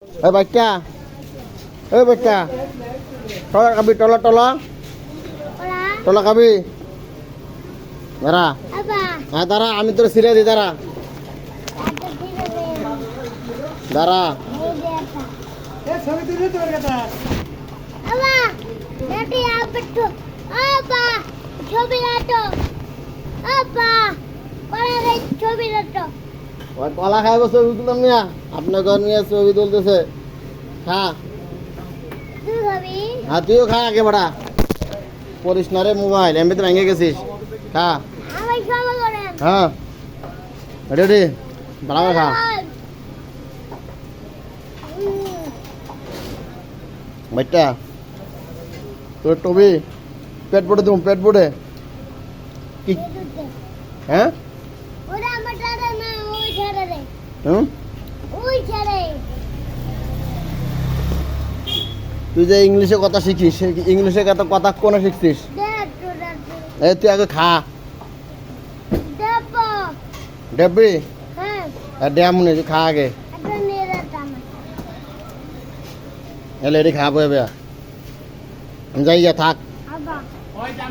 এই বাচ্চা টলা খাবি টলা টলা খাবি দাঁড়া হ্যাঁ দাঁড়া আমি তোর সিরিয়া দিই দাঁড়া দাঁড়া কলা খাইব ছবি তুলাম মিয়া আপনার ঘর নিয়ে ছবি তুলতেছে খা হ্যাঁ তুইও খা আগে বাড়া পড়িস না রে মোবাইল এমনিতে ভেঙে গেছিস খা হ্যাঁ রেডি বাড়া খা বাচ্চা তোর টবি পেট পড়ে তুমি পেট পড়ে কি হ্যাঁ তুই যে ইংলিশে কথা শিখিস ইংলিশে কথা কোন শিখছিস এই তুই আগে খা ডেবি ড্যাম নেই খা আগে এলে খা বয়ে যাই থাক